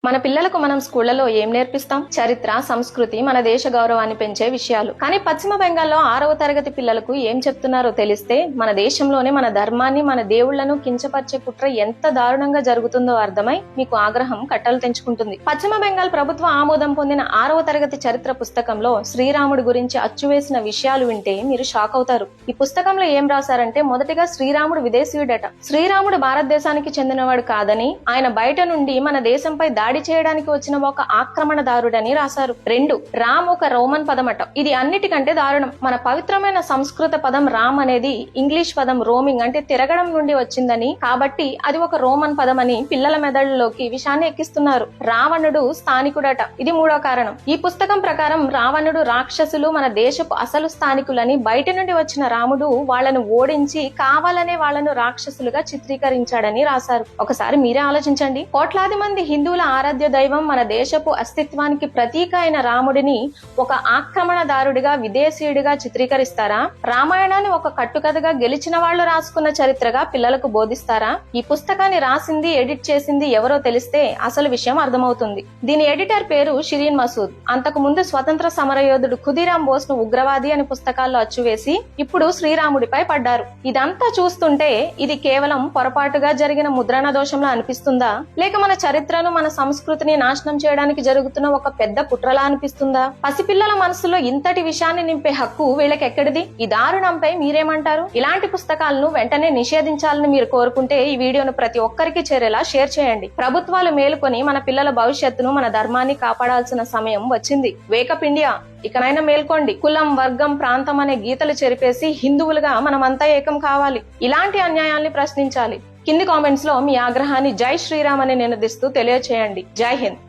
మన పిల్లలకు మనం స్కూళ్లలో ఏం నేర్పిస్తాం? చరిత్ర, సంస్కృతి, మన దేశ గౌరవాన్ని పెంచే విషయాలు. కానీ పశ్చిమ బెంగాల్లో 6వ తరగతి పిల్లలకు ఏం చెప్తున్నారో తెలిస్తే మన దేశంలోనే మన ధర్మాన్ని, మన దేవుళ్లను కించపరిచే కుట్ర ఎంత దారుణంగా జరుగుతుందో అర్థమై మీకు ఆగ్రహం కట్టలు తెంచుకుంటుంది. పశ్చిమ బెంగాల్ ప్రభుత్వ ఆమోదం పొందిన 6వ తరగతి చరిత్ర పుస్తకంలో శ్రీరాముడి గురించి అచ్చువేసిన విషయాలు వింటే మీరు షాక్ అవుతారు. ఈ పుస్తకంలో ఏం రాశారంటే, మొదటిగా శ్రీరాముడు విదేశీయుడట. శ్రీరాముడు భారతదేశానికి చెందినవాడు కాదని, ఆయన బయట నుండి మన దేశంపై దాడి చేయడానికి వచ్చిన ఒక ఆక్రమణదారుడని రాశారు. 2, రామ్ ఒక రోమన్ పదమట. ఇది అన్నిటికంటే దారుణం. మన పవిత్రమైన సంస్కృత పదం రామ్ అనేది ఇంగ్లీష్ పదం రోమింగ్ అంటే తిరగడం నుండి వచ్చిందని, కాబట్టి అది ఒక రోమన్ పదం అని పిల్లల మెదడులోకి విషయాన్ని ఎక్కిస్తున్నారు. రావణుడు స్థానికుడట. ఇది 3వ కారణం. ఈ పుస్తకం ప్రకారం రావణుడు రాక్షసులు మన దేశపు అసలు స్థానికులని, బయట నుండి వచ్చిన రాముడు వాళ్లను ఓడించి కావాలనే వాళ్లను రాక్షసులుగా చిత్రీకరించాడని రాశారు. ఒకసారి మీరే ఆలోచించండి. కోట్లాది మంది హిందువుల ఆరాధ్య దైవం, మన దేశపు అస్తిత్వానికి ప్రతీక అయిన రాముడిని ఒక ఆక్రమణదారుడిగా, విదేశీయుడిగా చిత్రీకరిస్తారా? రామాయణాన్ని ఒక కట్టుకథగా గెలిచిన వాళ్లు రాసుకున్న చరిత్రగా పిల్లలకు బోధిస్తారా? ఈ పుస్తకాన్ని రాసింది, ఎడిట్ చేసింది ఎవరో తెలిస్తే అసలు విషయం అర్థమవుతుంది. దీని ఎడిటర్ పేరు షిరీన్ మసూద్. అంతకు ముందు స్వతంత్ర సమరయోధుడు ఖుదీరాం బోస్ ను ఉగ్రవాది అని పుస్తకాల్లో అచ్చువేసి ఇప్పుడు శ్రీరాముడిపై పడ్డారు. ఇదంతా చూస్తుంటే ఇది కేవలం పొరపాటుగా జరిగిన ముద్రణ దోషంలా అనిపిస్తుందా, లేక మన చరిత్రను, మన సంస్కృతిని నాశనం చేయడానికి జరుగుతున్న ఒక పెద్ద కుట్రలా అనిపిస్తుందా? పసిపిల్లల మనసులో ఇంతటి విషయాన్ని నింపే హక్కు వీళ్ళకి ఎక్కడిది? ఈ దారుణంపై మీరేమంటారు? ఇలాంటి పుస్తకాలను వెంటనే నిషేధించాలని మీరు కోరుకుంటే ఈ వీడియోను ప్రతి ఒక్కరికి చేరేలా షేర్ చేయండి. ప్రభుత్వాలు మేలుకొని మన పిల్లల భవిష్యత్తును, మన ధర్మాన్ని కాపాడాల్సిన సమయం వచ్చింది. వేకప్ ఇండియా, ఇకనైనా మేల్కోండి. కులం, వర్గం, ప్రాంతం అనే గీతలు చెరిపేసి హిందువులుగా మనమంతా ఏకం కావాలి. ఇలాంటి అన్యాయాల్ని ప్రశ్నించాలి. కింది కామెంట్స్ లో మీ ఆగ్రహాన్ని జై శ్రీరామ్ అని నినదిస్తూ తెలియచేయండి. జై హింద్.